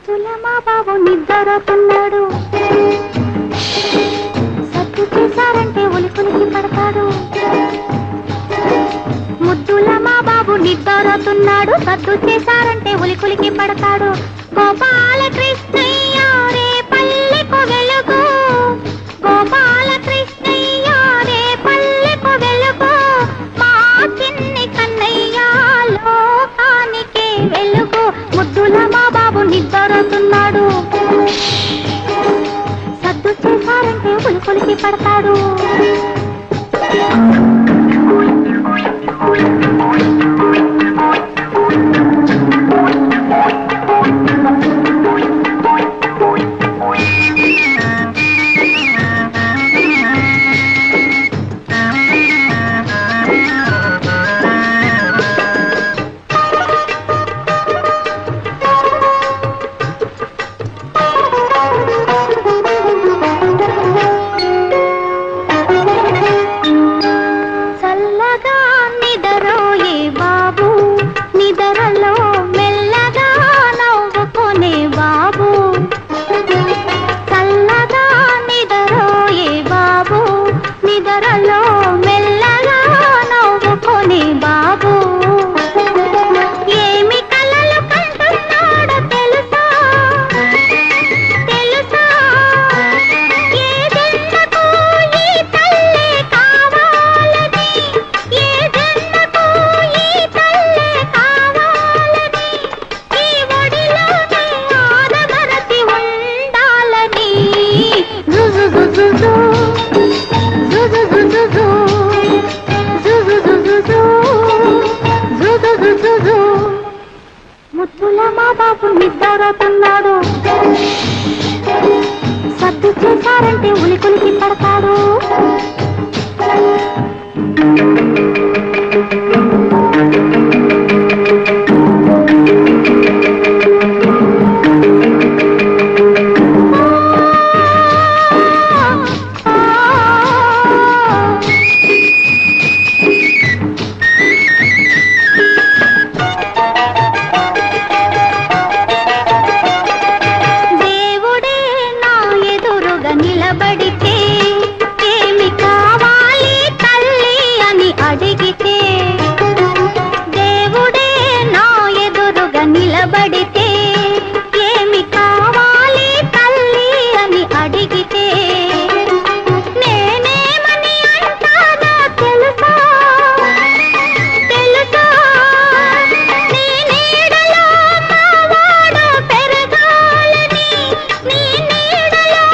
ముద్దుల మా బాబు నిద్రపోతున్నాడు, సత్తు చేశారంటే ఉలికులికి పడతాడు. ముద్దుల మా బాబు నిద్రపోతున్నాడు, సత్తు చేశారంటే ఉలికులికి పడతాడు. గోపాలకృష్ణయ్య రే పల్లెకు వెలుగు, గోపాలకృష్ణయ్య రే పల్లెకు వెలుగు, మా చిన్ని కన్నయ్య లోకానికే వెలుగు. ముద్దుల మా బాబు నిద్రపోతున్నాడు, సద్దు చేశారంటే ఉలికులికి పడతాడు. ముద్దుల మా బాబు నిద్రపోతున్నాడు, సద్దు చేశారంటే ఉలికులికి పడతాడు. నిలబడితే ఏమి కావాలి తల్లి అని అడిగితే, దేవుడే నా ఎదురుగా నిలబడితే ఏమి కావాలి తల్లి అని అడిగితే, నేనేమని అంటానో తెలుసా తెలుసా, నీ నీడలో మా వాడు పెరగాలని, నీ నీడలో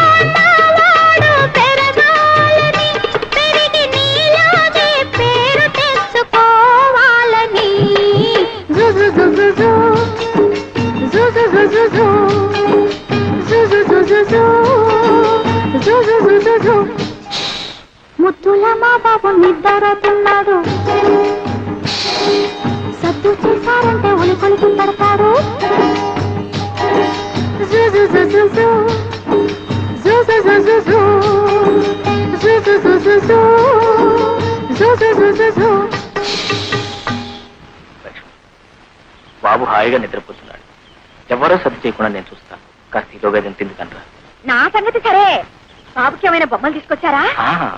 ముద్దుల మా బాబు నిద్రపోతున్నాడు, సద్దు చేశారంటే ఉలికులికి పడతాడు. బాబు హాయిగా నిద్రపోతున్నాడు, ఎవరో సర్ది చేయకుండా నేను చూస్తాను. కాస్త ఈలోగా తింది కనరా. నా సంగతి సరే, బాబుకి ఏమైనా బొమ్మలు తీసుకొచ్చారా?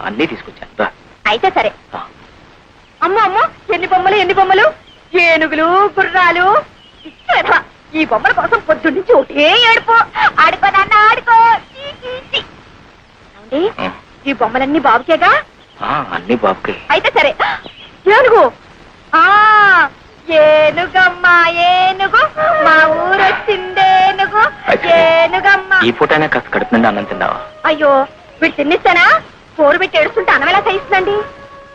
అన్నీ తీసుకొచ్చాను. అయితే సరే. అమ్మో అమ్మో, ఎన్ని బొమ్మలు ఎన్ని బొమ్మలు, ఏనుగులు గుర్రాలు. ఈ బొమ్మల కోసం పొద్దున్న నుంచి ఒకటే ఏడుపో. ఆడుకో నాన్న ఆడుకో. ఈ బొమ్మలన్నీ బాబుకేగా? అన్ని బాబుకే. అయితే సరే. ఏనుగు, ఏనుగమ్మా ఏనుగు, మా ఊరొచ్చిందేనుగు ఏనుగమ్మా. ఈ పూటైనా కాస్త కడుపు నిండా అన్నం తిన్నావా? అయ్యో, వీడు తిన్నిస్తానా? పోరు పెట్టి ఏడుస్తుంటే అన్నం ఎలా సహిస్తుందండి?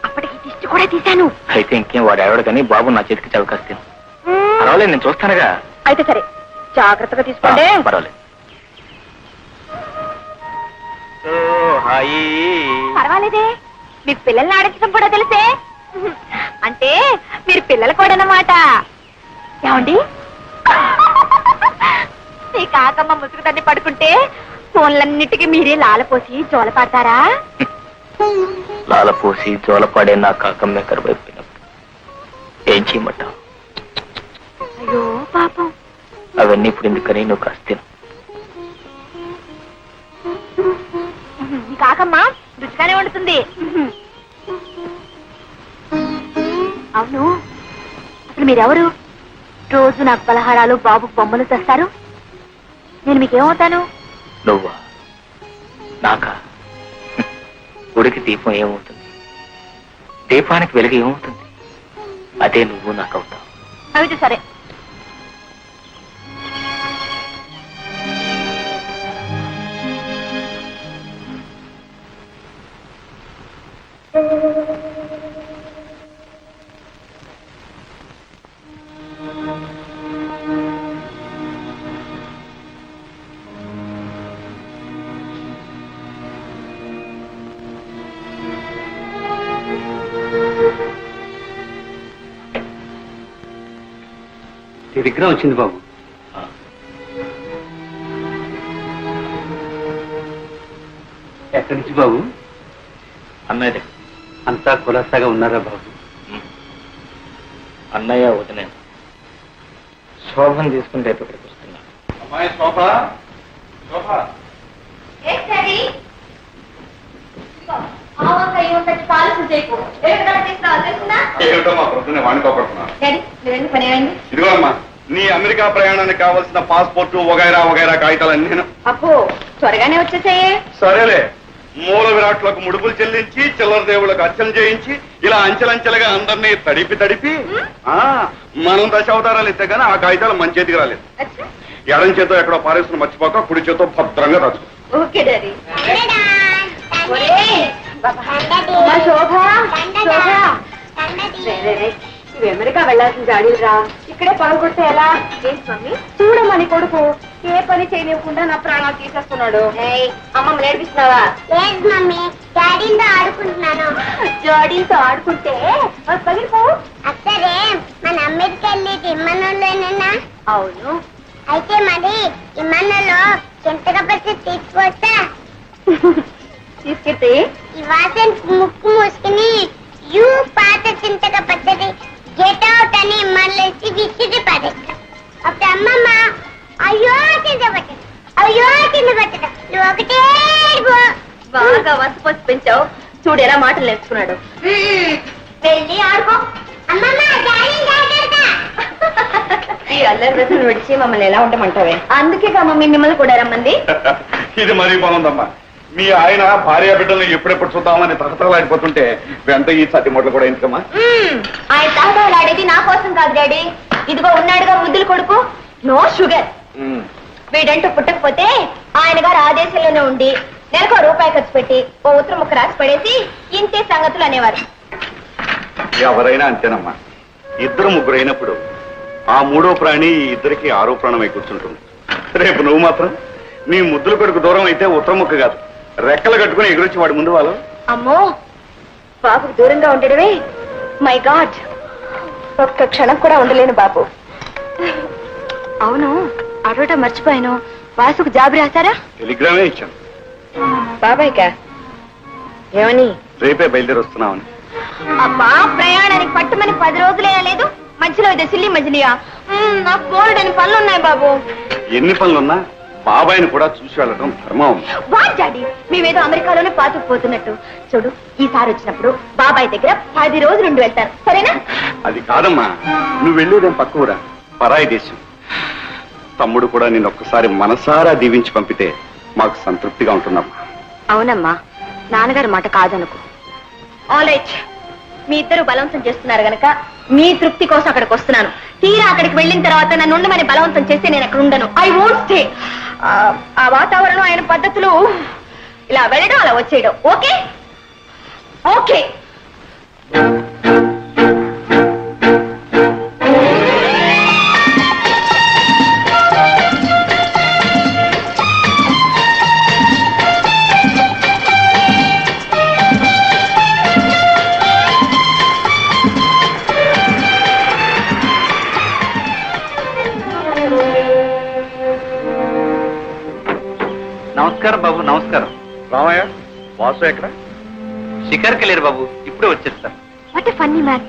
అప్పటికి దిష్టి కూడా తీశాను. అయితే ఇంకేం, వాడు ఎవడు కానీ బాబు నా చేతికి చవకాస్తాను. పర్వాలేదు, నేను చూస్తానుగా. అయితే సరే, జాగ్రత్తగా తీసుకోండి. పర్వాలేదు. పర్వాలేదే, మీకు పిల్లల్ని ఆడించడం కూడా తెలిసే. అంటే మీరు పిల్లలు కూడా అన్నమాట. ఏమండి, మీ కాకమ్మ ముసుగు తన్ని పడుకుంటే ఫోన్లన్నిటికీ మీరే లాలపోసి జోల పాడతారా? లాలపోసి జోలపాడే నా కాకమ్మే కరువైపోయినప్పుడు ఏం చేయమంటావు? అయ్యో పాపం. అవన్నీ ఇప్పుడు ఎందుకని నువ్వు కాస్త బాగానే ఉంటుంది. అవును, అసలు మీరెవరు? రోజు నాకు పలహారాలు, బాబుకు బొమ్మలు తెస్తారు. నేను మీకేమవుతాను? నువ్వా? నాకా? గుడికి దీపం ఏమవుతుంది, దీపానికి వెలుగు ఏమవుతుంది? అదే నువ్వు నాకు అవుతావు. అయితే సరే. విగ్రహం వచ్చింది బాబు. ఎక్కడి నుంచి బాబు? అన్నయ్య అంతా కులాసాగా ఉన్నారా బాబు? అన్నయ్య వదిన శోభను తీసుకుని రేపు ఇక్కడికి వస్తున్నా. అమ్మాయి శోభ, శోభ, ఏమిటో మా ప్రొద్దునే వాణితో పడుతున్నా. ఇదిగో అమ్మా, నీ అమెరికా ప్రయాణానికి కావాల్సిన పాస్పోర్టు వగైరా వగైరా కాగితాలన్నీ నేను. అప్పు త్వరగానే వచ్చేసాయే. సరేలే, మూల విరాట్లకు ముడుపులు చెల్లించి చిల్లర దేవుళ్ళకు అర్చన చేయించి ఇలా అంచెలంచెలుగా అందరినీ తడిపి మనం దశావతారాలు ఇస్తే గానీ ఆ కాగితాలు మన చేతికి రాలేదు. ఎడం చేతో ఎక్కడో పారేసుకుని మర్చిపోక కుడి చేతో భద్రంగా రాదు. Okay daddy. శోభ, ఇవి అమెరికా వెళ్ళాల్సిన జాడీలు రా, ఇక్కడే పనులు కొడితే ఎలా? ఏంటి మమ్మీ, చూడమని కొడుకు ఏ పని చేయనివ్వకుండా నా ప్రాణాలు తీసేస్తున్నాడు. అమ్మమ్మ నేర్పిస్తున్నావా? లేదు మమ్మీ, డాడీతో ఆడుకుంటున్నాను. జాడీలతో ఆడుకుంటే పగిలిపో. అసలే మన అమెరికా వెళ్ళేది ఇమ్మనంలోనేనా? అవును. అయితే మరి ఇమ్మనంలో చింతకపచ్చి తీసుకొస్తా. తీసుకెళ్తే ఈ వాసన ముక్కు మూసుకుని యూ పాత చింతక పచ్చడి గెట్ అవుట్ అని మళ్ళీ విసిరి పడేస్తా. అప్పుడు అమ్మమ్మ అయ్యో చింత పచ్చడి, అయ్యో చింత పచ్చడి, నువ్వు ఒకటే బాగా వసపోసి పెంచావు. చూడు ఎలా మాటలు నేర్చుకున్నాడు. వెళ్ళి ఆడుకో. అమ్మమ్మ జాగ్రత్త. ఈ అల్లరి రోజులు విడిచి మమ్మల్ని ఎలా ఉండమంటావే? అందుకే మమ్మీ మిమ్మల్ని కూడా రమ్మంది. ఇది మరీ బాగుందమ్మా. మీ ఆయన భార్య బిడ్డలను ఎప్పుడెప్పుడు చూద్దామని తహతలాడిపోతుంటే వెంట ఈ సతి మొదలు కూడా ఎందుకమ్మా? ఆయన తహతలాడేది నా కోసం కాదు డాడీ. ఇదిగో ఉన్నాడుగా ముద్దులు కొడుకు, నో షుగర్. వీడంటూ పుట్టకపోతే ఆయన గారు ఆ దేశంలోనే ఉండి నెలకు రూపాయి ఖర్చు పెట్టి ఓ ఉత్తరం ముక్క రాసి పడేసి ఇంతే సంగతులు అనేవారు. ఎవరైనా అంతేనమ్మా. ఇద్దరు ముగ్గురు అయినప్పుడు ఆ మూడో ప్రాణి ఈ ఇద్దరికి ఆరో ప్రాణమై కూర్చుంటుంది. రేపు నువ్వు మాత్రం నీ ముద్దుల కొడుకు దూరం అయితే ఉత్తరం ముక్క కాదు, రెక్కలు కట్టుకుని ఎగురొచ్చి వాడి ముందు వాళ్ళు. అమ్మో, బాబుకు దూరంగా ఉండడమే మై గాడ్. ఒక్క క్షణం కూడా ఉండలేను బాబు. అవును, అడవటం మర్చిపోయాను. వాసుకు జాబు రాశారా? టెలిగ్రామే ఇచ్చాను. బాబాయ్కా ఏమని? రేపే బయలుదేరి వస్తున్నామని. అబ్బా, ప్రయాణానికి పట్టుమని 10 రోజులే లేదు, మధ్యలో ఇదే సిల్లి మజిలియా. నాకు బోల్డని పనులున్నాయి బాబు. ఎన్ని పనులున్నా బాబాయిని కూడా చూసి వెళ్ళడం ధర్మం. వాట్ డాడీ, మేమేదో అమెరికాలోనే పాతుకుపోతున్నట్టు. చూడు, ఈసారి వచ్చినప్పుడు బాబాయ్ దగ్గర 10 రోజులు ఉండి వెళ్తారు, సరేనా? అది కాదమ్మా, నువ్వు వెళ్ళేదేం పక్క ఊరా, పరాయి దేశం. తమ్ముడు కూడా నేను ఒక్కసారి మనసారా దీవించి పంపితే మాకు సంతృప్తిగా ఉంటున్నామ్మా. అవునమ్మా, నాన్నగారి మాట కాదనుకో. ఆల్ రైట్, మీ ఇద్దరు బలవంతం చేస్తున్నారు గనక మీ తృప్తి కోసం అక్కడికి వస్తున్నాను. తీరా అక్కడికి వెళ్ళిన తర్వాత నన్ను ఉండమని బలవంతం చేస్తే నేను అక్కడ ఉండను. I won't stay. ఆ వాతావరణం, ఆయన పద్ధతులు, ఇలా వెళ్ళడం అలా వచ్చేయడం. Okay okay. నమస్కారం బాబు. నమస్కారం. రామయ్య, వాసు ఎక్కడ? షికార్కి లేరు బాబు, ఇప్పుడే వచ్చేస్తా. What a funny man.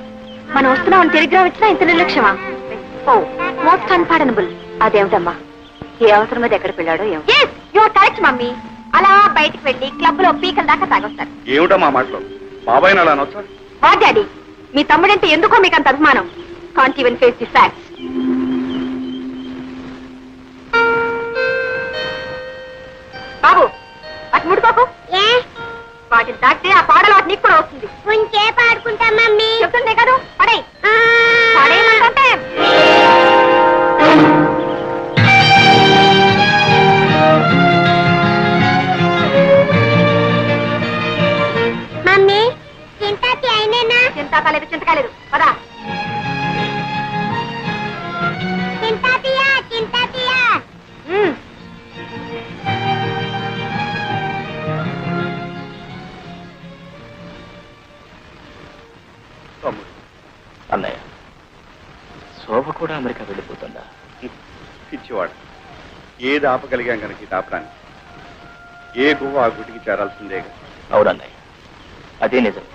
మనం వస్తున్నామని టెలిగ్రామ్ ఇచ్చినా ఇంత నిర్లక్ష్యమా? ఓ, మోస్ట్ అన్పార్డనబుల్. అదేమిటమ్మా, ఏ అవసరం మీద ఎక్కడికి వెళ్ళాడో ఏమో. You are correct mummy. అలా బయటికి వెళ్ళి క్లబ్ లో పీకల దాకా తాగొస్తారు. ఏమిటో మా మాటలో బాబాయ్ అలా అనొచ్చా? వా డాడీ, మీ తమ్ముడంటే ఎందుకో మీకు అంత అభిమానం. Can't even face the facts. బాబు అటు ముడుకోకు. ఏ వాటిని దాటితే ఆ పాడలు వాటి నీకు కూడా వస్తుంది. కొంచెం పాడుకుంటా మమ్మీ. చెప్తుందే కదా, పడే ఆ. పడేయమంటే. మమ్మీ చింతాతి అయినేనా? చింతకాలేదు చింతకాలేదు పదా. చింతాతియా చింతాతియా. తమ్ముడు, అన్నయ్య, శోభ కూడా అమెరికా వెళ్ళిపోతుందా? పిచ్చివాడు. ఏది ఆపగలిగాం కనుక ఇది ఆపడానికి. ఏ గువ్వ ఆ గుటికి చేరాల్సిందే. అవునన్నయ్య, అదే నిజం.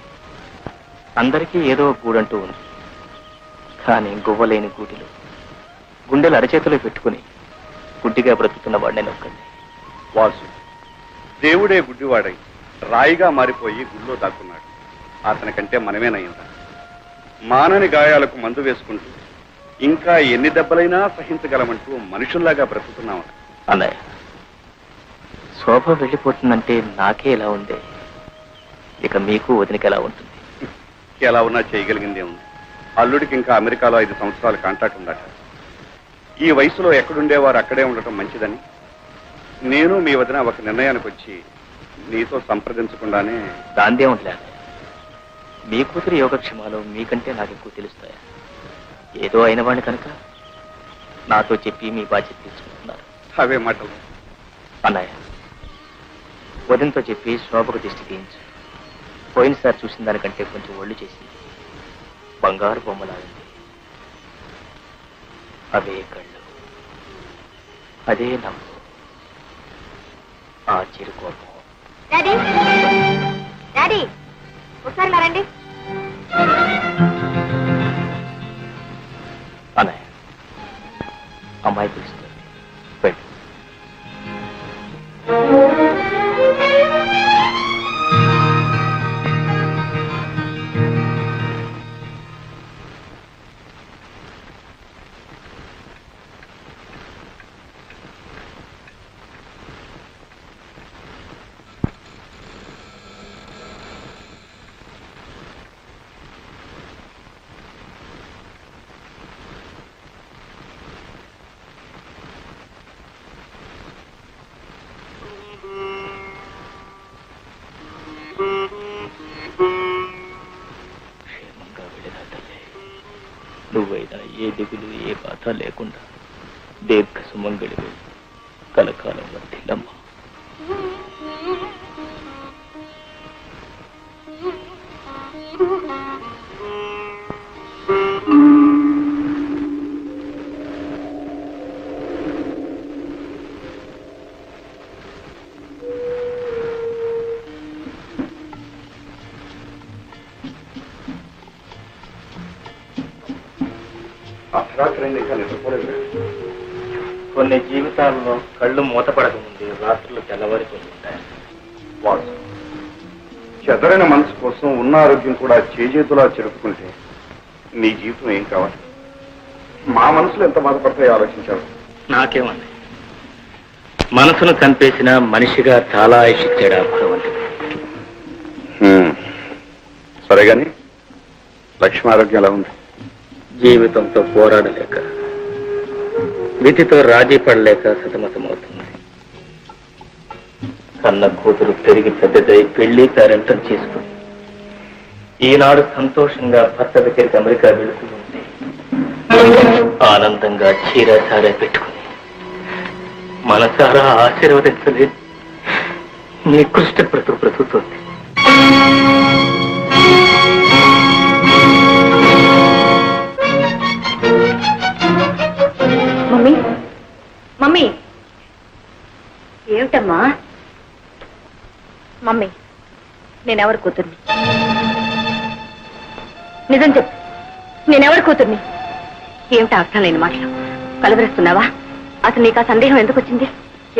అందరికీ ఏదో ఒక గూడంటూ ఉంది. కానీ గువ్వలేని గూటిలో గుండెలు అరచేతిలో పెట్టుకుని గుడ్డిగా బ్రతుకుతున్న వాడు నేను ఒక్కడిని. వాసు దేవుడే గుడ్డివాడై రాయిగా మారిపోయి గుళ్ళో దాక్కున్నాడు. అతనికంటే మనమేనయ్యిందా? మానని గాయాలకు మందు వేసుకుంటూ ఇంకా ఎన్ని దెబ్బలైనా సహించగలమంటూ మనుషుల్లాగా బ్రతుకుతున్నాం. అన్నయ్య, శోభ వెళ్ళిపోతుందంటే నాకే ఎలా ఉంది, ఇక మీకు వదినకి ఎలా ఉంటుంది? ఎలా ఉన్నా చేయగలిగిందే ఉంది. అల్లుడికి ఇంకా అమెరికాలో 5 సంవత్సరాల కాంట్రాక్ట్ ఉందట. ఈ వయసులో ఎక్కడుండేవారు అక్కడే ఉండటం మంచిదని నేను మీ వదిన ఒక నిర్ణయానికి వచ్చి నీతో సంప్రదించకుండానే. దాందే ఉండలే. మీ కూతురు యోగక్షేమాలు మీకంటే నాకు ఎక్కువ తెలుస్తాయా? ఏదో అయిన వాడిని కనుక నాతో చెప్పి మీ బాధ్యత తీసుకుంటున్నారు. అవే మాటలు. అన్నయ్య, వదినతో చెప్పి శోభకు దిష్టి తీయించు. పోయినసారి చూసిన దానికంటే కొంచెం ఒళ్ళు చేసి బంగారు బొమ్మలాగింది. అవే కళ్ళు, అదే నవ్వు, ఆ చిరుకోపం. డాడీ డాడీ ఒకసారి ఇలా రండి. అన్నయ్య, అమ్మాయి పిలుస్తుంది, వెళ్ళు. క్షేమంగా వెళ్ళిన తల్లి, నువ్వైనా ఏ దిగులు ఏ బాధ లేకుండా దీర్ఘ సుమంగళివి కలకాలం వర్తిల్లమ్మా. అర్ధరాత్రి ఇంకా నిద్రపోలేదు. కొన్ని జీవితాల్లో కళ్ళు మూతపడకముందే రాత్రులు తెల్లవారిపోతుంటాయి. వాసు, చెదరైన మనసు కోసం ఉన్న ఆరోగ్యం కూడా చేజేతులా చెరుపుకుంటే నీ జీవితం ఏం కావాలి? మా మనసులో ఎంత బాధపడతాయో ఆలోచించావు. నాకేమంది, మనసును చంపేసిన మనిషిగా చాలా ఆయుషిచ్చాడు ఆ భగవంతుడు. సరే గాని లక్ష్మి ఆరోగ్యం ఎలా ఉంది? జీవితంతో పోరాడలేక, విధితో రాజీ పడలేక సతమతమవుతుంది. కన్న కూతురు పెరిగి పెద్దదై పెళ్లి పేరెంటం చేసుకుని ఈనాడు సంతోషంగా భర్త దగ్గరికి అమెరికా వెళుతూ ఉంది. ఆనందంగా చీరాచారా పెట్టుకుని మనసారా ఆశీర్వదించలేదు నికృష్ట బ్రతుకుతోంది. మమ్మీ మమ్మీ ఏమిటమ్మా? మమ్మీ, నేనెవరి కూతుర్ని? నిజం చెప్పు, నేనెవరి కూతుర్ని? ఏమిటా అర్థం లేని మాటలు? కలవరిస్తున్నావా? అసలు నీకు ఆ సందేహం ఎందుకు వచ్చింది?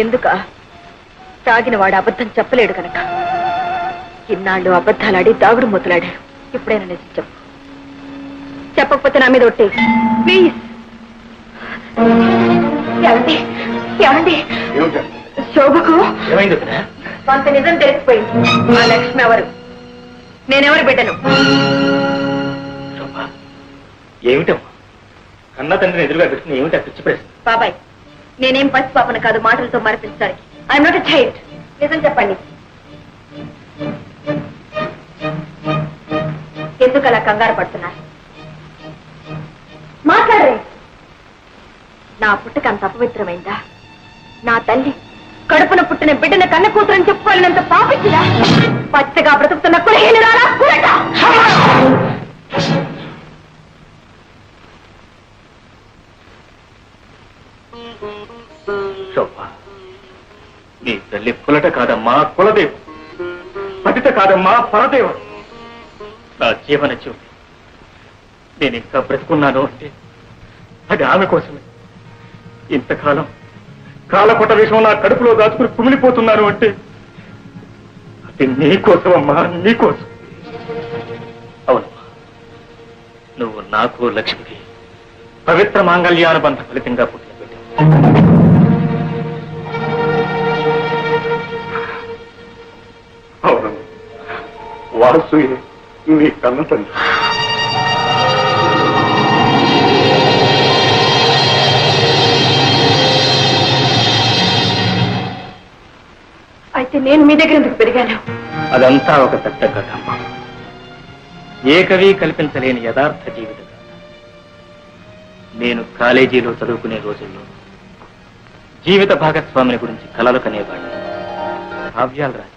ఎందుక తాగిన వాడు అబద్ధం చెప్పలేడు కనుక ఇన్నాళ్ళు అబద్ధాలాడి దాగుడు మూతలాడారు. ఇప్పుడైనా నిజం చెప్పు. చెప్పకపోతే నా మీద ఒట్టే ప్లీజ్. ఏమండి ఏమండి శోభకు ఏమైంది? కొంత నిజం తెలిసిపోయింది. ఆ లక్ష్మి ఎవరు? నేనెవరు బిడ్డను? ఏమిటమ్మా కన్న తండ్రిని ఎదురుగా పెట్టుకుని ఏమిటా పిచ్చి ప్రశ్న? బాబాయ్, నేనేం పసి పాపను కాదు మాటలతో మరిపించడానికి. I'm not a child. నిజం చెప్పండి. ఎందుకు అలా కంగారు పడుతున్నారు? మాట్లాడరే. నా పుట్టుక అంత అపవిత్రమైందా? నా తల్లి కడుపున పుట్టిన బిడ్డన కన్న కూతురని చెప్పుకోలేనంత పాపించిదా? పచ్చగా బ్రతుకుతున్న కులహీనురాలా కులట. శోభ, నీ తల్లి కులట కాదమ్మా కులదేవు, పతిత కాదమ్మా పరదేవు. నా జీవన జ్యోతి. నేను ఇంకా బ్రతుకున్నాను అంటే అది ఆమె కోసమే. ఇంతకాలం కాలకొట విషయం నా కడుపులో దాచుకుని కుమిలిపోతున్నాను అంటే అది నీకోసమమ్మా, నీకోసం. అవునమ్మా, నువ్వు నాకు లక్ష్మికి పవిత్ర మాంగళ్యానుబంధ ఫలితంగా పుట్టిన బిడ్డ. అవును, వాసు నీ కన్న తండ్రి. అయితే నేను మీ దగ్గర ఎందుకు పెరిగాను? అదంతా ఒక పెద్ద కథ అమ్మా. ఏ కవి కల్పించలేని యథార్థ జీవిత కథ. నేను కాలేజీలో చదువుకునే రోజుల్లో జీవిత భాగస్వామిని గురించి కలలు కనేవాడిని, కావ్యాలు రాసేవాడిని.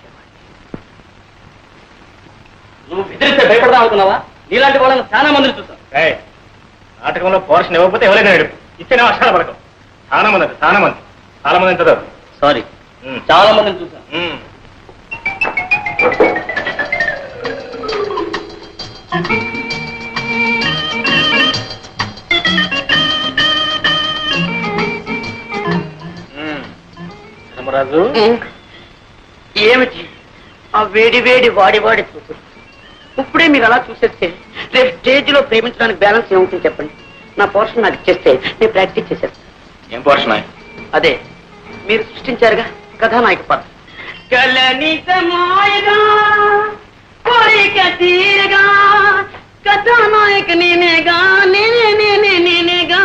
నువ్వు బెదిరిస్తే భయపడదాం అనుకున్నావా? నీలాంటి వాళ్ళని చాలా మందిని చూసాం. నాటకంలో పోర్షన్ ఇవ్వకపోతే ఎవరైనా ఏడుపు ఇచ్చిన వర్షాల పడకం. చాలా మంది చదవరు. సారీ, చాలా మందిని చూసాం. ధర్మరాజు, ఏమిటి ఆ వేడి వేడి వాడి చూపు? ఇప్పుడే మీరు అలా చూసేస్తే రేపు స్టేజ్ లో ప్రేమించడానికి బ్యాలెన్స్ ఏముంటుంది చెప్పండి. నా పోర్షన్ నాకు ఇచ్చేస్తే నేను ప్రాక్టీస్ చేసేస్తాను. ఏం పోర్షన్? అదే మీరు సృష్టించారుగా కథానాయక పాత్ర. కథానాయక నేనేగా, నేనేగా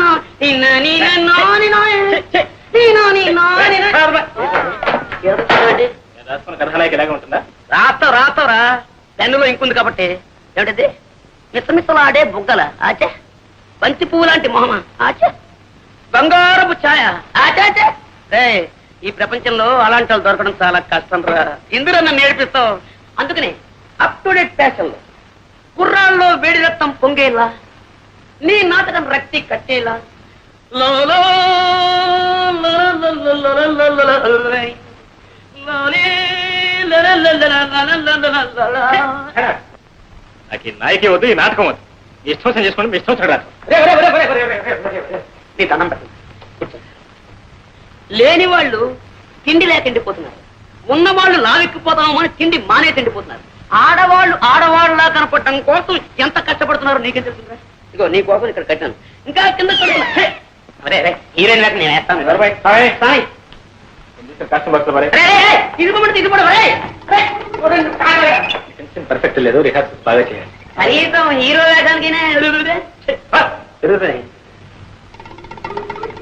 రాసుకున్న కథానాయక ఇలాగే ఉంటుందా? రాతరా పెన్నులో ఇంకుంది కాబట్టి. ఏమిటది? మిసమిసలాడే బుగ్గల ఆచే, బంతి పువ్వు లాంటి మొహమ ఆచే, బంగారపు ఛాయ ఆచాచే. ఈ ప్రపంచంలో అలాంటి వాళ్ళు దొరకడం చాలా కష్టం రా. ఇందులో నన్ను నేర్పిస్తావు. అందుకని అప్ టు డేట్ ఫ్యాషన్ లో కుర్రాల్లో వేడి రక్తం పొంగేలా, నీ నాటకం రక్తి కట్టేలా నాకు ఈ నాయకే వద్దు, ఈ నాటకం వద్దు. మీ ఇష్టం చేసుకోండి, మీ ఇష్టం చూడాలి. నీ దండం పెట్టండి. లేని వాళ్ళు తిండి లేక తిండిపోతున్నారు, ఉన్నవాళ్ళు లావెక్కిపోతాము అని తిండి మానే తిండిపోతున్నారు. ఆడవాళ్ళలా కనపడటం కోసం ఎంత కష్టపడుతున్నారో నీకేం తెలుస్తుందా? ఇగో నీ కోసం ఇక్కడ కట్టాను. ఇంకా కింద హీరోయిన్ లేక నేను వేస్తాను. పర్ఫెక్ట్ లేదు, రిహార్సల్ బాగా చేయాలి. కనీసం హీరో వేయడానికి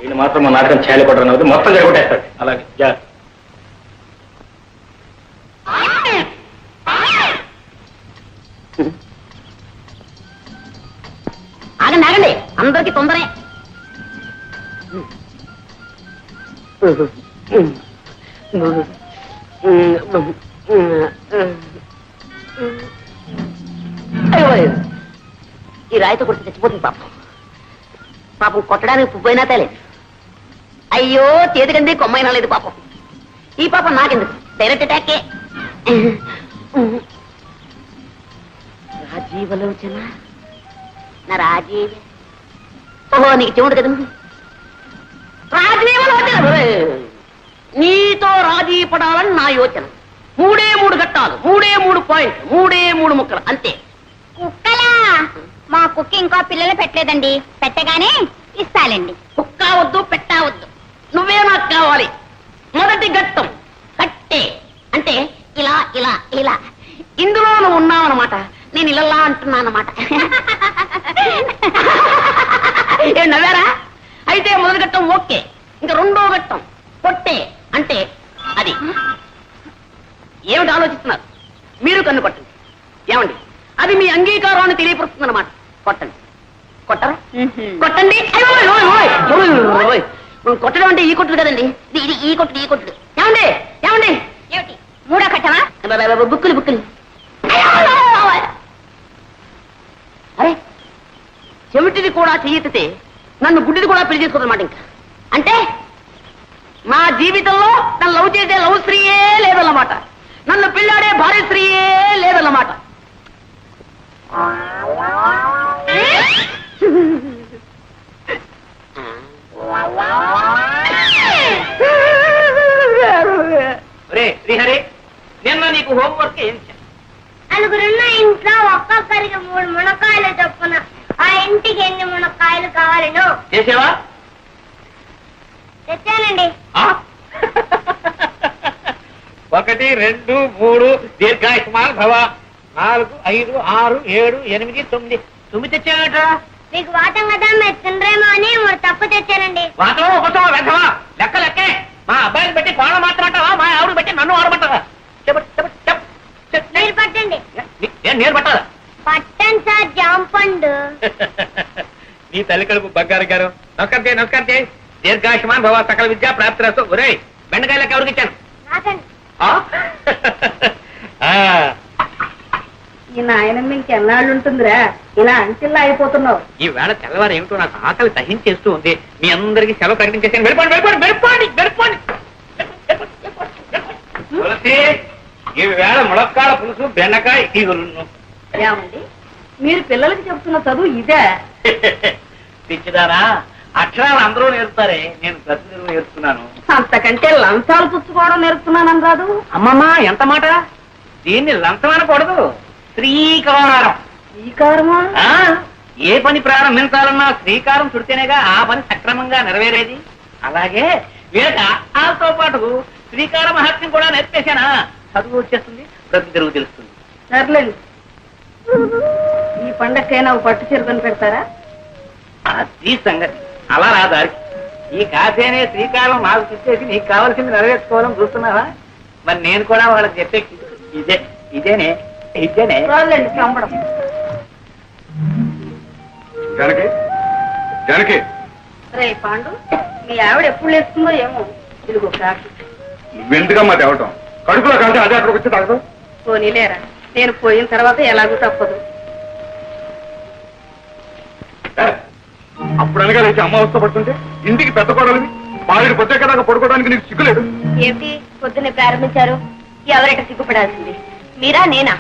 వీళ్ళు మాత్రం మా నాటకం చేయాలి కూడా మొత్తం జరగొట్టేస్తాడు. అలాగే ఆగండి, అందరికి తొందరే. ఈ రాయితో కొట్టి చచ్చిపోతుంది పాపం కొట్టడానికి పువ్వైనా తేలేదు. అయ్యో చేతికంది కొమ్మైనా లేదు పాపం. ఈ పాపం నాకెందుకు, డైరెక్ట్ అటాకే. రాజీవలోచన నా రాజీవ. ఓహో నీకు చెవుడు కదా. రాజీవలోచన నీతో రాజీ పడాలని నా యోచన. 3 ఘట్టాలు, 3 పాయింట్లు, 3 ముక్కలు అంతే. కుక్కలా? మా కుక్క ఇంకా పిల్లలు పెట్టలేదండి, పెట్టగానే ఇస్తాలండి. కుక్క వద్దు, పెట్టవద్దు, నువ్వే నాకు కావాలి. మొదటి ఘట్టం కట్టే, అంటే ఇలా ఇలా ఇలా. ఇందులో నువ్వు ఉన్నావన్నమాట, నేను ఇలా అంటున్నానమాట. ఏం నవ్వారా? అయితే మొదటి ఘట్టం ఓకే. ఇంకా 2వ ఘట్టం కొట్టే, అంటే అది. ఏమిటి ఆలోచిస్తున్నారు? మీరు కన్ను కొట్టండి. ఏమండి, అది మీ అంగీకారాన్ని తెలియపరుస్తుంది అన్నమాట. కొట్టండి. కొట్టరా? కొట్టండి. అయ్యో, ఓయ్, ఓయ్, ఓయ్, ఓయ్, ఓయ్. కొట్టడం అంటే ఈ కొట్టుడు కదండి, ఇది ఈ కొట్టుడు, ఈ కొట్టుడు. ఏమండి, ఏమండి, ఏమిటి 3వ ఘట్టమా? బుక్కులు బుక్కులు. అరే, చెవిటిది కూడా చెయ్యెత్తితే నన్ను గుడ్డిది కూడా పెళ్లి చేసుకోదన్నమాట. ఇంకా అంటే నా జీవితంలో నన్ను లవ్ చేసే లవ్ స్త్రీయే లేదన్నమాట, నన్ను పెళ్ళాడే భార్య స్త్రీయే లేదన్నమాట. శ్రీహరి, నిన్న నీకు హోంవర్క్ ఏం చేశాను? 4 ఇంట్లో ఒక్కొక్కరికి 3 మునక్కాయలు చొప్పున ఆ ఇంటికి ఎన్ని మునక్కాయలు కావాలను చేసావా? తెచ్చానండి. 1 2 3 దీర్ఘాయుష్మాన్ భవ. 4 5 6 7 8 9. 9 తెచ్చానట. మీకు వాటం కదా, మీరు తినరేమో అని 3 తప్పు తెచ్చానండి. వాటం ఒకటో వెధవా, లెక్క లెక్కే. మా అబ్బాయిని పెట్టి కోళ్ళ మాత్రమంటావా, మా ఆవిడ పెట్టి నన్ను ఆడమంటావా? మీరు పట్టండి. నేను పట్టాలా? పట్టండి సార్, జాంపండు. నీ తల్లి కడుపు బంగారు గారు. నమస్కారం చేయి, నమస్కారం చేయి. దీర్ఘాయుష్మాన్ భవ, సకల విద్యా ప్రాప్తి రస్తు. ఒరే, బెండకాయ లెక్క ఎవరికి ఇచ్చాను? నాకండి. ఈ నాయనమ్మ ఇంకెన్నాళ్ళు ఉంటుందిరా, ఇలా అంచెల్లా అయిపోతున్నావు. ఈ వేళ తెల్లవారు ఏమిటో నాకు ఆకలి దహించేస్తూ ఉంది. మీ అందరికీ సెలవు ప్రకటించేసాను. వెళ్ళిపోండి, వెళ్ళిపోండి, వెళ్ళిపోండి, వెళ్ళిపోండి. తులసి, ఈ వేళ ములక్కాడ పులుసు, బెండకాయ ఇగురును. ఏమండి, మీరు పిల్లలకి చెప్తున్న చదువు ఇదే? పిచ్చిదారా, అక్షరాలు అందరూ నేర్పుతారే, నేను ప్రతిదిన నేర్పుతున్నాను. అంతకంటే లంచాలు పుచ్చుకోవడం నేర్పుతున్నానని రాదు. అమ్మమ్మా, ఎంత మాట! దీన్ని లంచం అనకూడదు, శ్రీకారం. శ్రీకారమా? ఏ పని ప్రారంభించాలన్నా శ్రీకారం చుడితేనేగా ఆ పని సక్రమంగా నెరవేరేది. అలాగే వీళ్ళకి ఆతో పాటు శ్రీకార మహత్యం కూడా నేర్పేశానా, చదువు వచ్చేస్తుంది, ప్రతి తెలుగు తెలుస్తుంది. సర్లేండి, ఈ పండక్కైనా పట్టు చీరకొని పెడతారా? అది సంగతి. అలా రా దారికి. ఈ కాసేనే శ్రీకారం నాకు ఇచ్చేసి నీకు కావాల్సింది నెరవేర్చుకోవాలని చూస్తున్నావా? మరి నేను కూడా వాళ్ళకి చెప్పే ఇదే ఇదేనే ఇదేనే. రాలేండి, చంపడం. జానకి, జానకి, రే పాండు, మీ ఆవిడ ఎప్పుడు లేస్తుందో ఏమో. ఇదిగో కాకి. నువ్వెందుకమ్మా తేవటం? కడుపులో కంటే అదే అక్కడికి వచ్చి తాగదు. పోనీలేరా, నేను పోయిన తర్వాత ఎలాగూ తప్పదు. అప్పుడు అనగా లేచి అమ్మ అవస్థ పడుతుంటే ఇంటికి పెద్ద కొడలివి బావిడి పొద్దే కదా పడుకోవడానికి నీకు సిగ్గులేదు. ఏమిటి పొద్దున్నే ప్రారంభించారు? ఎవరైట సిగ్గుపడాల్సింది, మీరా నేనా?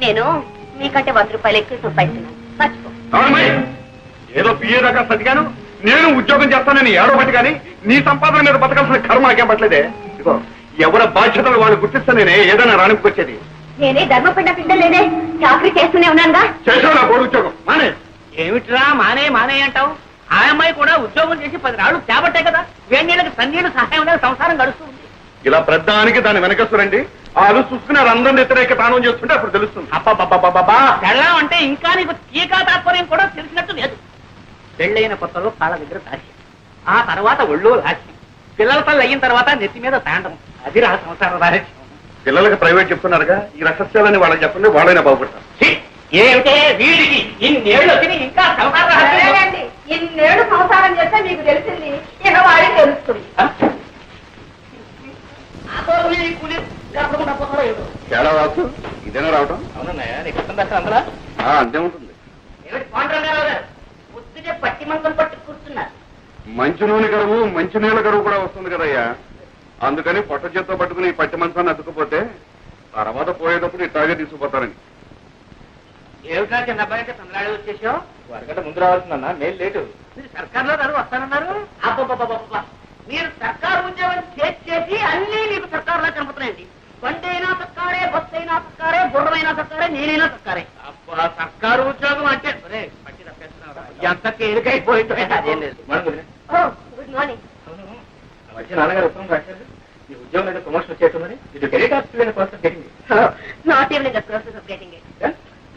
నేను మీకంటే 100 రూపాయలు ఎక్కువ సంపాదిస్తున్నాను, మర్చిపో. అవునమ్మాయి, ఏదో పిఏ దాకా సతిగాను, నేను ఉద్యోగం చేస్తానని ఏడవబట్టి కానీ నీ సంపాదన మీద బతకాల్సిన కర్మ నాకేం పట్టలేదే. ఇదిగో, ఎవరి బాధ్యతలు వాళ్ళు గుర్తిస్తే నేనే ఏదైనా రానికొచ్చేది. నేనే ధర్మపిండ పిండలేదే, చాకరీ చేస్తూనే ఉన్నానుగా. చేసావు నా కోడి ఉద్యోగం మానే. ఏమిట్రా మానే మానే అంటావు? ఆ అమ్మాయి కూడా ఉద్యోగం చేసి 10 రాళ్ళు చేపట్టే కదా, వేణీళ్ళకి సన్నీళ్ళు సహాయం సంసారం గడుస్తుంది. ఇలా ప్రధానికి దాని వెనకస్తురండి వాళ్ళు చూసుకున్నారు, అందరిని వ్యతిరేక తానం చేస్తుంటే అప్పుడు తెలుస్తుంది. అబ్బా పెళ్ళం అంటే ఇంకా నీకు టీకా తాత్పర్యం కూడా తెలిసినట్టు లేదు. పెళ్ళైన కొత్తలో కాళ్ళ దగ్గర దాచి, ఆ తర్వాత ఒళ్ళో లాచి, పిల్లల తల్లి అయిన తర్వాత నెత్తి మీద తాండం. అది రా సంసార రహస్యం. పిల్లలకి ప్రైవేట్ చెప్తున్నారుగా, ఈ రహస్యాలని వాళ్ళకి చెప్పండి, వాళ్ళైనా బాగుపడతారు. ఏమిటే వీడికి ఇన్నేళ్ళు వచ్చి ఇంకా సంసార రహస్యం? ఇన్నేళ్ళు సంసారం చేస్తే మీకు తెలిసింది, ఇక వాడికి తెలుస్తుంది. తేడా రాసు ఇదేనా రావటం? అవునన్నయ్య, నీకు అర్థం దాకా అందులో అంతే ఉంటుంది. పొద్దునే పట్టి మంగం పట్టి కూర్చున్నారు. మంచి నూనె కరువు, మంచి నీళ్ళ కరువు కూడా వస్తుంది కదయ్యా. అందుకని పొట్ట చేత్తో పట్టుకుని ఈ పట్టి మంచాన్ని అతుక్కుపోతే తర్వాత పోయేటప్పుడు ఇట్లాగే తీసుకుపోతారని. ఏమిటా చిన్న అబ్బాయి అంటే తొందరగా వచ్చేసావు? వరగంట ముందు రావాల్సిందన్నా, నేను లేటు. మీరు సర్కార్లో గారు వస్తానన్నారు. అబ్బబ్బబ్బబ్బ, మీరు సర్కారు ఉద్యోగం చేసి ఎందుకైపోయిందో అదేం లేదు. Good morning. మధ్య నాన్నగారు ఉత్తరం రాశారు ఈ ఉద్యోగం మీద ప్రమోషన్ వచ్చేస్తుందని ఇది డెలిట్ ఆఫీస్ కోసం జరిగింది. Not even in the process of getting it.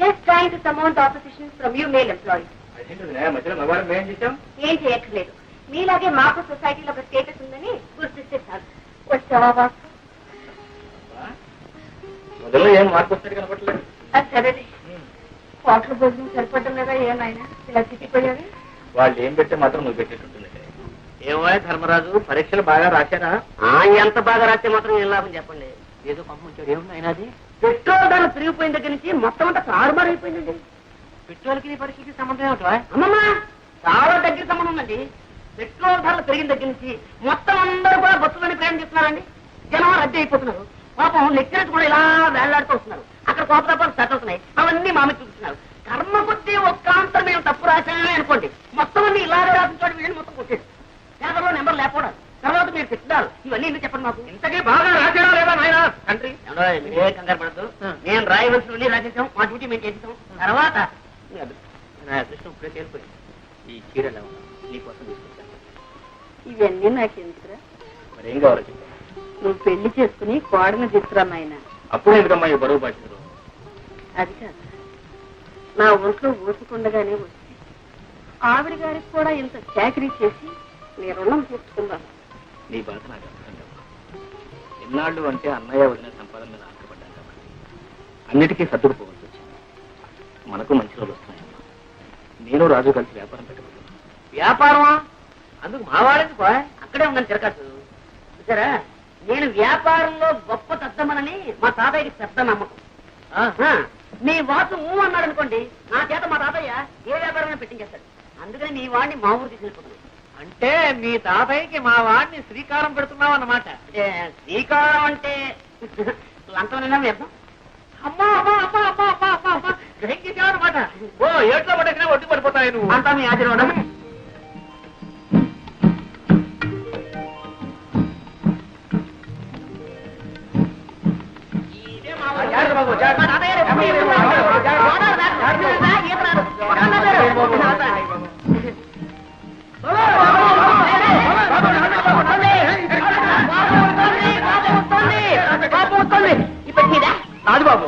Just trying to summon the opposition from you male employees. అదేంటి మధ్యలో మగవారం మేం చేశాం. ఏం చేయక్కర్లేదు, మీలాగే మాకు సొసైటీలో ఒక స్టేటస్ ఉందని గుర్తిస్తే చాలు. వచ్చావా బాబు? మొదల్లో ఏం మార్పు వస్తాడు కనపడలేదు. సరే, హోటల్ భోజనం సరిపడడం లేదా ఏమైనా ఇలా చిట్టిపోయావి? వాళ్ళు ఏం పెడితే మాత్రం నువ్వు పెట్టేటట్టుంది. ఏమో ధర్మరాజు, పరీక్షలు బాగా రాశారా? ఎంత బాగా రాస్తే మాత్రం ఏం లాభం చెప్పండి. ఏదో పంపించాడు. ఏముంది ఆయన అది? పెట్రోల్ ధరలు పెరిగిపోయిన దగ్గర నుంచి మొత్తం అంతా తారుమారు అయిపోయిందండి. పెట్రోల్కి నీ పరీక్షకి సంబంధం ఏమిటో? అమ్మమ్మ, చాలా దగ్గర సంబంధం ఉందండి. పెట్రోల్ ధరలు పెరిగిన దగ్గర నుంచి మొత్తం అందరూ కూడా బస్సులని ప్రయాణం చేస్తున్నారండి. జనం రద్దీ అయిపోతున్నారు. పాపం లెక్చరర్స్ కూడా ఇలా వేళ్లాడుతూ వస్తున్నారు. అక్కడ కోపతాపాలు సెట్ అవుతున్నాయి. అవన్నీ మామి చూపిస్తున్నారు. కర్మ కొద్దీ ఒక్కాంతరం మేము తప్పు రాశామే అనుకోండి, మొత్తం అన్ని ఇలాగే రాసించాడు. వీళ్ళని మొత్తం కొట్టేది. పేపర్లో నెంబర్ లేకపోవడం, తర్వాత మీరు తిట్టారు. ఇవన్నీ ఎందుకు చెప్పండి మాకు? ఇంతకీ బాగా రాశాడా లేదా నాయన తండ్రి? ఏ కంగారు పడద్దు. నేను రాయవలసినవన్నీ రాసేసాం. మా డ్యూటీ మేము చేసేసాం. తర్వాత నా అదృష్టం ఇప్పుడే తేలిపోయింది. ఈ చీర ఎలా ఉన్నా నీకోసం తీసుకొచ్చాను. ఇవన్నీ నాకెందుకురా? మరి ఏం కావాలో చెప్పాను. నువ్వు పెళ్లి చేసుకుని కోడని తీసుకురా నాయన. అప్పుడు ఎందుకమ్మా ఈ బరువు బాధ్యతలు? అది కాదు, నా ఒంట్లో ఊసుకుండగానే వచ్చి ఆవిడ గారికి కూడా ఇంత చాకరీ చేసి నీ రుణం తీర్చుకుందాం. నీ బాధ నాకు అర్థం. ఎన్నాళ్ళు అంటే అన్నయ్య వదిన సంపాదన మీద ఆశపడ్డాను కాబట్టి అన్నిటికీ సర్దుకుపోవాల్సి వచ్చింది. మనకు మంచి రోజులు వస్తున్నాయమ్మా. నేను రాజు కలిసి వ్యాపారం పెట్టబోతున్నాను. వ్యాపారమా? అందుకు మా వాడేందుకు? అక్కడే ఉందని తిరగచ్చు. చూసారా, నేను వ్యాపారంలో గొప్ప తద్దమనని మా తాతయ్యకి పెద్ద నమ్మకం. మీ వాసు అన్నాడు అనుకోండి, నా చేత మా తాతయ్య ఏ వ్యాపారమైనా పెట్టించేస్తాడు. అందుకని మీ వాడిని మా ఊరు తీసుకెళ్ళిపోతున్నాను. అంటే మీ తాతయ్యకి మా వాడిని శ్రీకారం పెడుతున్నావు అన్నమాట. అంటే శ్రీకారం అంటే లంచమైనా వ్యర్థం. అమ్మా అమ్మా అమ్మా అమ్మా అమ్మా అమ్మా అమ్మా గ్రహించావు అనమాట. ఓ ఏట్లో పడకినా ఒడ్డు పడిపోతాయి నువ్వు. అంతా మీ ఆశీర్వాదం. జాగ్రత్త బాబు, జాగ్రత్త. మా తాతయ్య రేపు పొద్దున్న గోదావరి దాటి ఈత రాదు. రాజు బాబు,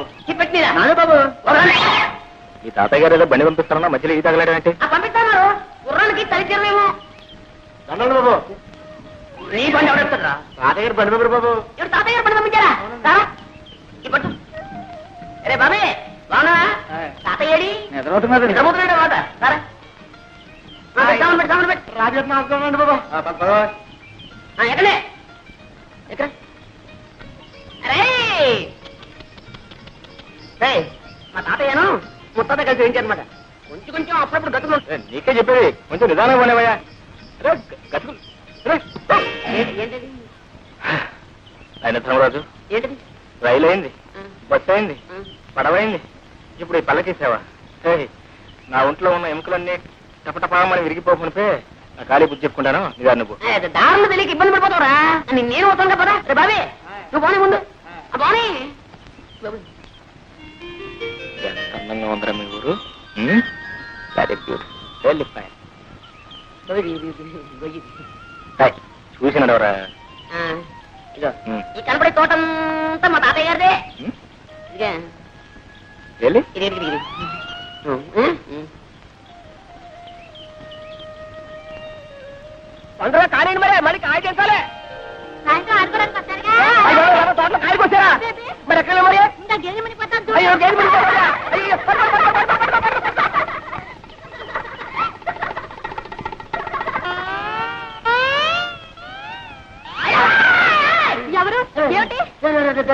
మీ తాతయ్య గారు ఏదో బండి పంపిస్తారన్నా మధ్యలో ఈ తగలడంటే పంపిస్తాను. గుర్రానికి తలిచేమేమో. దండండి బాబు. నీ బండి ఎవడెత్తారా? తాతయ్య గారు బండి పంపరు బాబు. ఎవరు తాతయ్య గారు బండి పంపించారా? ఈ పట్టు. అరే బాబే, బాగున్నా? తాతయ్యడి నిద్రపోతున్నాడు మాట. సారా రాజు బాబు. ఎక్కడే ఎక్కడ? అరే మా తాతయ్యను ముత్తాత కలిసి వేయించారనమాట. కొంచెం కొంచెం అప్పుడప్పుడు గతులు. నీకే చెప్పేది కొంచెం నిదానం పోనేవయ్యా. ఏంటది? ఆయన ధర్మరాజు, ఏంటది? రైలు అయింది, బస్సు అయింది, పడవైంది, ఇప్పుడు ఈ పల్లకి సేవ. నా ఒంట్లో ఉన్న ఎముకలన్నీ టపటపామని విరిగిపోకునిపే నా ఖాళీ బుద్ధి చెప్పుకుంటాను. నిదారు నువ్వు దారులు తెలియక ఇబ్బంది పడిపోతావురా. నేను వస్తాను కదా. రే బాబే, నువ్వు పోనీ ముందు. పోనీ ఎంత అందంగా ఉందరా మీ ఊరు. Very beautiful, very fine. చూసినాడవరా? ఇదో ఈ కనపడే తోటంతా మా తాతయ్య గారిదే. ఇదిగా వెళ్ళి ఇది ఇది ఇది తొందరగా కానివ్వండి. మరి మళ్ళీ కాయ చేస్తాలే. సాయంత్రం ఆడుకోవడానికి వస్తారుగా? తోటలో కాయకు వచ్చారా? మరి ఎక్కడ మరి? ఇంకా గేదె మునిగిపోతాను. అయ్యో గేదె మునిగిపోతుందా? అయ్యో. ఎవరు? ఏమిటి?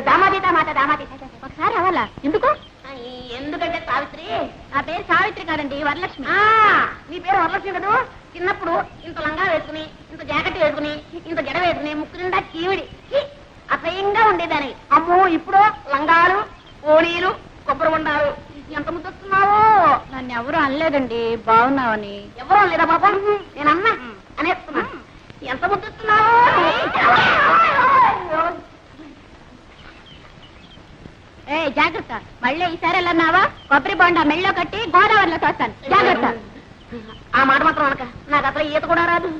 దామాదీత మాట దామాదీత. ఒకసారి అవ్వాలా? ఎందుకు? ఎందుకంటే సావిత్రి. నా పేరు సావిత్రి కాదండి, వరలక్ష్మి. నీ పేరు వరలక్ష్మి కదా. చిన్నప్పుడు ఇంత లంగా వేసుకుని, ఇంత జాకెట్ వేసుకుని, ఇంత జడ వేసుకుని, ముక్కు నిండా చీవిడి అసహ్యంగా ఉండేదాన్ని. అమ్మో, ఇప్పుడు లంగాలు, ఓణీలు, కొబ్బరి బొండాలు. ఎంత ముద్దొస్తున్నావో. నన్ను ఎవరు అనలేదండి, బాగున్నావని. ఎవరో లేదా బాబా? నేనన్నా అనేస్తున్నా. ఎంత ముద్దొస్తున్నావో. ఏ జాగ్రత్త, మళ్ళీ ఈసారి వెళ్ళన్నావా కొబ్బరి బొండా మెళ్ళో కట్టి గోదావరిలో తోస్తాను. జాగ్రత్త. ఆ మాట మాత్రం అనక, నాకు అసలు ఈత కూడా రాదు.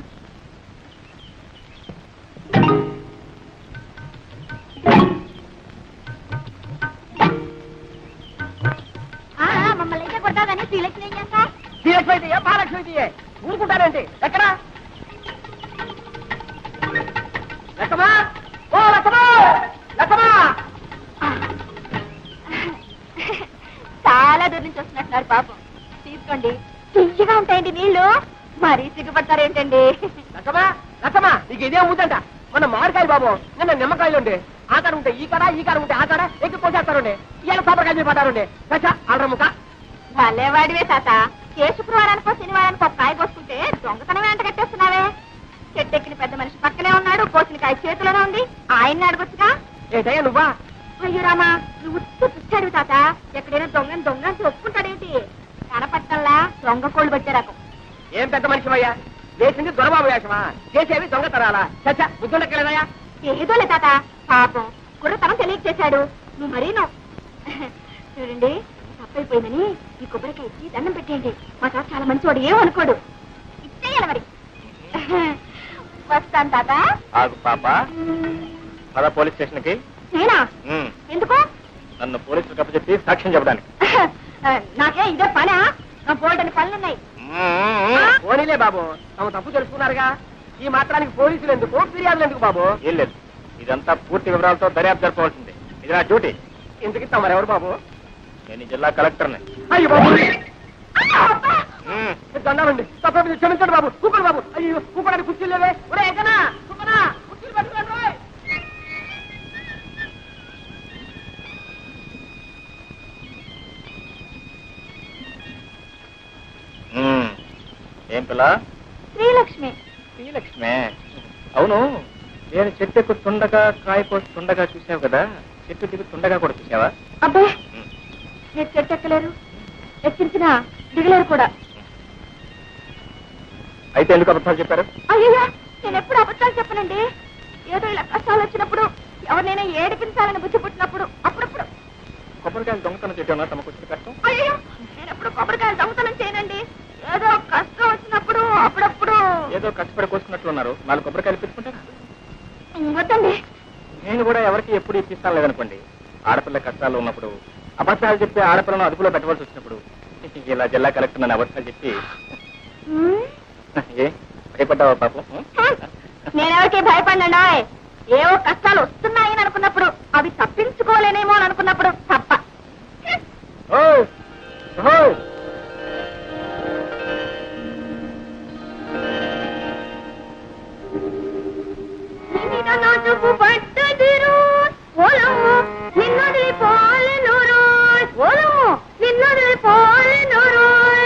మమ్మల్ని అయితే కొట్టాదని శ్రీలక్ష్మి ఏం చేస్తా? శ్రీలక్ష్మి అయితే మహాలక్ష్మి అయితే ఊరుకుంటారేంటి? ఎక్కడా లక్కమా? ఓ లక్కమా, లక్కమా! చాలా దూరం నుంచి వస్తున్నట్టున్నారు పాపం. తీసుకోండి, తీయగా ఉంటాయండి నీళ్లు. మరీ సిగ్గుపడతారేంటండి? లక్కమా, లక్కమా, నీకు ఇదే ఊదంట. మన మామిడికాయలు బాబు, నిన్న నిమ్మకాయలు ఉండే. ఆ కాడ ఉంటే ఈ కాడ, ఈ కాడ ఉంటే ఆ కాడ ఎక్కి పోసేస్తారండి. ఇవాళ కొబ్బరికాయలు పడ్డారండి. చచ్చా అల్రముక. భలేవాడివే తాత. ఏ శుక్రవారానికో శనివారానికో ఒక కాయ కోసుకుంటే దొంగతనం వెంట కట్టేస్తున్నావే. చెట్టెక్కిన పెద్ద మనిషి పక్కనే ఉన్నాడు, కోసిన కాయ చేతిలోనే ఉంది. ఆయన్ని అడగొచ్చుగా. ఏంటయ్యా నువ్వా? అయ్యో రామా, నువ్వు పుచ్చాడు తాత. ఎక్కడైనా దొంగని దొంగని ఒప్పుకుంటాడేంటి? కనపట్టల్లా దొంగ కోళ్ళు వచ్చే రకం. ఏం పెద్ద మనిషివయ్యా? చేసింది దొరబాబు వేషమా? చేసేవి దొంగతనాలా? చచ్చా బుద్ధుండక్కలేదయ్యా? ఏదోలే తాత, పాపం కుర్రతనం తెలియక చేశాడు. నువ్వు మరీను. చూడండి, తప్పైపోయిందని ఈ కొబ్బరికాయ ఇచ్చి దండం పెట్టేయండి. మా తాత చాలా మంచివాడు, ఏమనుకోడు. ఇచ్చేయాలి మరి. వస్తాను తాత. ఆగు పాప, పద పోలీస్ స్టేషన్కి. నేనా? ఎందుకు? నన్ను పోలీసులకు అప్పచెప్పి సాక్ష్యం చెప్పడానికి. నాకే ఇదే పనా? నా పోల్డని పనులున్నాయి. పోనీలే బాబు, తమ తప్పు తెలుసుకున్నారుగా. ఈ మాత్రానికి పోలీసులు ఎందుకు, ఫిర్యాదులు ఎందుకు బాబు? ఏం లేదు, ఇదంతా పూర్తి వివరాలతో దర్యాప్తు జరపవలసింది. ఇది నా డ్యూటీ. ఎందుకు తమరెవరు బాబు? నేను ఈ జిల్లా కలెక్టర్ని. అయ్యో బాబు, దండాలండి, తప్ప క్షమించండి బాబు. కూకోండి బాబు. అయ్యో కూకోడానికి కుర్చీలు లేవే. ఒరే ఎక్కనా కూకనా, కుర్చీలు పట్టుకోండి రోయ్. ఏం పిల్ల? శ్రీలక్ష్మి. శ్రీలక్ష్మే. అవును, నేను చెట్టు ఎక్కుతుండగా కాయ కోస్తుండగా చూసావు కదా, చెట్టు దిగుతుండగా కూడా చూసావా? అబ్బాయి, మీరు చెట్టు ఎక్కలేరు, ఎక్కించినా దిగలేరు కూడా. అయితే ఎందుకు అబద్ధాలు చెప్పారు? అయ్యో, నేను ఎప్పుడు అబద్ధాలు చెప్పనండి. ఏదో ఇలా కష్టాలు వచ్చినప్పుడు, ఎవరినైనా ఏడిపించాలని బుద్ధి పుట్టినప్పుడు అప్పుడప్పుడు. కొబ్బరికాయలు దొంగతనం చేయడం తమకు వచ్చిన కష్టం? అయ్యో, నేను ఎప్పుడు కొబ్బరికాయలు దొంగతనం చేయనండి. ఏదో కష్టం వచ్చినప్పుడు అప్పుడప్పుడు. ఏదో కష్టపడి కోసుకున్నట్లు ఉన్నారు, 4 కొబ్బరికాయలు ఇప్పించుకుంటారా? వద్దండి. నేను కూడా ఎవరికి ఎప్పుడు ఇప్పిస్తాను లేదనుకోండి. ఆడపిల్ల కష్టాలు ఉన్నప్పుడు, అబద్ధాలు చెప్పి ఆడపిల్లను అదుపులో పెట్టవలసి వచ్చినప్పుడు ఇలా జిల్లా కలెక్టర్ నన్ను అబద్ధాలు చెప్పి. ఏ భయపడ్డావా పాపం? నేనెవరికి భయపడినా, ఏవో కష్టాలు వస్తున్నాయని అనుకున్నప్పుడు, అవి తప్పించుకోలేనేమో అని అనుకున్నప్పుడు తప్ప. ఓ ఓ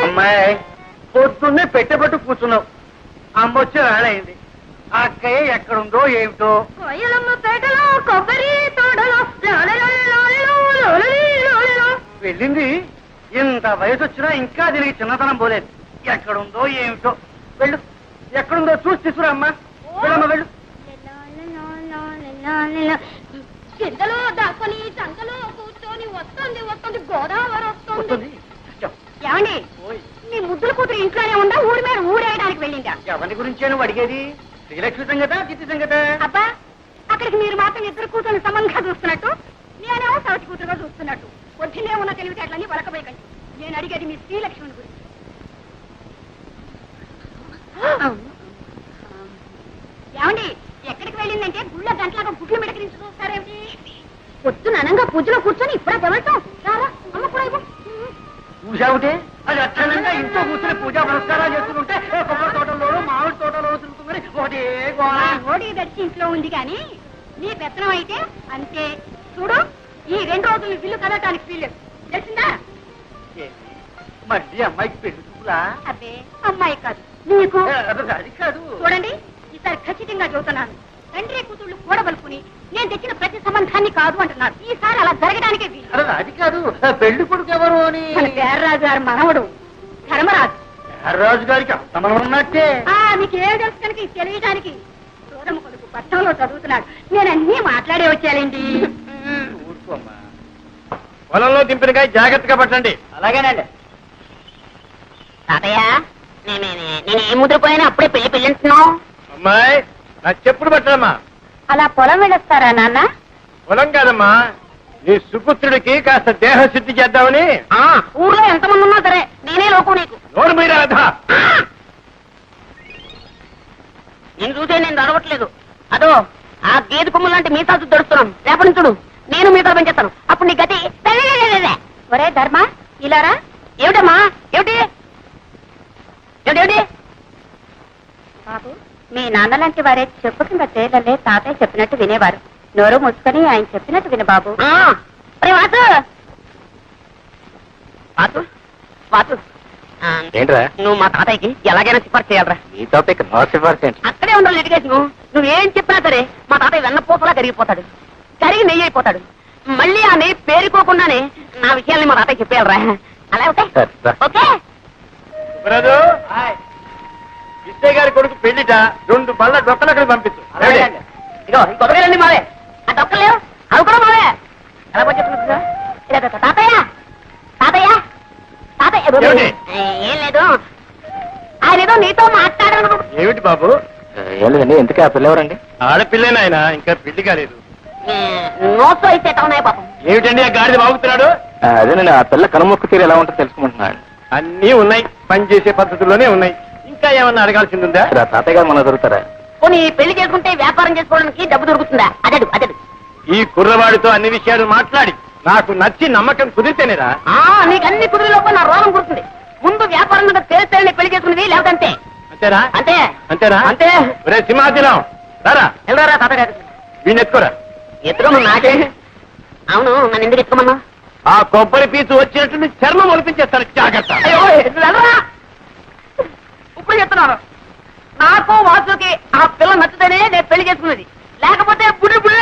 అమ్మాయి, పొద్దున్నే పెట్టబట్టు కూర్చున్నావు. అమ్మ వచ్చి వేళయింది. ఆ అక్కయ్య ఎక్కడుందో ఏమిటో. పేటలో కొబ్బరి తోటలో వెళ్ళింది. ఇంత వయసు వచ్చినా ఇంకా దీనికి చిన్నతనం పోలేదు. ఎక్కడుందో ఏమిటో. వెళ్ళు, ఎక్కడుందో చూసి తీసుకురా అమ్మా. వెళ్ళమ్మా, వెళ్ళు. కిందలో దాక్కుని చంకలో కూర్చొని వస్తుంది వస్తుంది గోదావరి వస్తుంది. ఏమండి, మీ ముద్దుల కూతురు ఇంట్లోనే ఉందా, ఊరి మీద ఊరేయడానికి వెళ్ళిందా? ఎవరి గురించే నువ్వు అడిగేది? శ్రీలక్ష్మి సంగత, చిట్టి సంగత? అబ్బా, అక్కడికి మీరు మాత్రం ఇద్దరు కూతురు సమంగా చూస్తున్నట్టు, నేనేమో సవతి కూతురుగా చూస్తున్నట్టు. పొద్దునే ఉన్న తెలివితేటలని వలకబోయకండి. నేను అడిగేది మీ శ్రీలక్ష్మిని గురించి. ఏమండి, ఎక్కడికి వెళ్ళిందంటే గుళ్ళ గంటలాగా గుడ్లు మిడకరించి చూస్తారేమిటి? పొద్దున అనంగా పూజలో కూర్చొని ఇప్పుడే తెవడతాం. రారా అమ్మ కూడా ఇవ్వు. పూజావుటే అది అక్షరంగా ఇంట్లో కూర్చొని పూజా పురస్కారాలు చేస్తుంటే కొబ్బరి తోటలోనూ మామిడి తోటలో తిరుగుతుంది. ఒకటే ఓడి దర్శి ఇంట్లో ఉంది కానీ నీ పెత్తనం అయితే అంతే. చూడు, ఈ 2 రోజులు బిల్లు కదటానికి వీల్లేదు, తెలిసిందా? మళ్ళీ అమ్మాయికి పెళ్లి చూపులా? అబ్బే, అమ్మాయి కాదు నీకు. అది కాదు. చూడండి, ఈసారి ఖచ్చితంగా చెబుతున్నాను. తండ్రి కూతుళ్ళు కూడబలుకుని నేను తెచ్చిన ప్రతి సంబంధాన్ని కాదు అంటున్నారు. ఈసారి అలా జరగడానికే వీలు. అది కాదు, పెళ్లి కొడుకు ఎవరు అని. మన పేర్రాజు గారి మనవడు ధర్మరాజు. రాజు గారికి అస్తమనం ఉన్నట్టే. మీకు ఏం తెలుసు కనుక ఇది తెలియడానికి. సోదమ్మ కొడుకు పట్టణంలో చదువుతున్నాడు. నేను అన్నీ మాట్లాడే వచ్చానండి. ఊరుకోమ్మా. పొలంలో దింపినకాయ జాగ్రత్తగా పట్టండి. అలాగేనండి. తాతయ్య, నేను ఏం ముద్రపోయాను అప్పుడే పెళ్లి అంటున్నావు. అమ్మాయి నా చెప్పుడు పట్టదమ్మా. అలా పొలం వెళ్ళొస్తారా నాన్న? పొలం కాదమ్మా, నీ సుపుత్రుడికి కాస్త దేహశుద్ధి చేద్దామని. ఊర్లో ఎంతమంది ఉన్నా సరే నేనే లోకం నీకు. నోరు మీద రాధా. నేను చూసే నేను నడవట్లేదు. అదో ఆ గేదె కొమ్ము లాంటి మీసాలు దొరుకుతున్నాను. రేపటి నుంచి చూడు నేను మీసాలు పెంచేస్తాను. అప్పుడు నీ గతి. ఒరే ధర్మ, ఇలారా. ఏమిటమ్మా? ఏమిటి ఏమిటి? బాబు, మీ నాన్న లాంటి వారే చెప్పు కింద తేలలే తాతయ్య చెప్పినట్టు వినేవారు. నోరు మూసుకొని ఆయన చెప్పినట్టు విను బాబు. వాసు వాసు వాసు ఏంట్రా నువ్వు మా తాతయ్యకి ఎలాగైనా సిఫార్సు చేయాలరా. నీ టాపిక్ నో సిఫార్సు ఏంటి? అక్కడే ఉండాలి లిటిగేషన్. నువ్వేం చెప్పినా సరే మా తాతయ్య వెన్నపోసలా కరిగిపోతాడు. కరిగి నెయ్యి అయిపోతాడు. మళ్ళీ ఆ నెయ్యి పేరుకోకుండానే నా విషయాల్ని మా తాతయ్య చెప్పేయాలరా. అలా ఓకే సరే, రా. ఓకే. సుబ్రాజు, విజయ్ గారి కొడుకు పెళ్లిట 2 బళ్ళ డొక్కలు అక్కడ పంపించు. ఇగో ఈ కొబ్బరికాయలన్నీ మావే. ఆ డొక్కలు లేవు అవి కూడా మావే. ఎలా పనిచేస్తున్నా తాతయ్య తాతయ్య తాతయ్య. ఏమిటి? ఏం లేదు, ఆయన ఏదో నీతో మాట్లాడాను. ఏమిటి బాబు? ఏం లేదండి. ఎందుకే ఆ పిల్లెవరండి? ఆడపిల్లనాయన, ఇంకా పెళ్లి కాలేదు. నోట్స్ అయితే ఎట్లా ఉన్నాయి పాపం. ఏమిటండి ఆ గాడిద బాగుతున్నాడు? అదేనండి, ఆ పిల్ల కనుమొక్కు తీరు ఎలా ఉంటుందో తెలుసుకుంటున్నాను. అన్నీ ఉన్నాయి, పనిచేసే పద్ధతుల్లోనే ఉన్నాయి. ఇంకా ఏమన్నా అడగాల్సింది ఉందా? ఆ తాతయ్య గారు మన దొరుకుతారా? పోనీ పెళ్లి చేసుకుంటే వ్యాపారం చేసుకోవడానికి డబ్బు దొరుకుతుందా? అదడు అదడు. ఈ కుర్రవాడితో అన్ని విషయాలు మాట్లాడి నాకు నచ్చి నమ్మకం కుదిరితేనేరా. నీకు అన్ని కుదిరిలోపు నా రోగం కుడుతుంది. ముందు వ్యాపారం మీద తెలిస్తేనే పెళ్లి చేసుకునేది, లేకపోతే అంతే. అంతేనా? అంతే అంతేనా? అంతే. ఒరే సింహాచలం, రారా వెళ్ళరా తాతగారు. వీణ్ ఎత్తుకోరా. ఎత్తుకోమన్నా నాకే. అవును, నన్ను ఎందుకు ఎత్తుకోమన్నా? ఆ కొబ్బరి పీచు వచ్చినట్టు చర్మం ఒలిపించేస్తాను, జాగ్రత్త. అయ్యో వెళ్ళరా. ఇప్పుడు చెప్తున్నారు, నాకు వాసుకి ఆ పిల్ల నచ్చితేనే నేను పెళ్లి చేసుకున్నది, లేకపోతే బుడి బుడి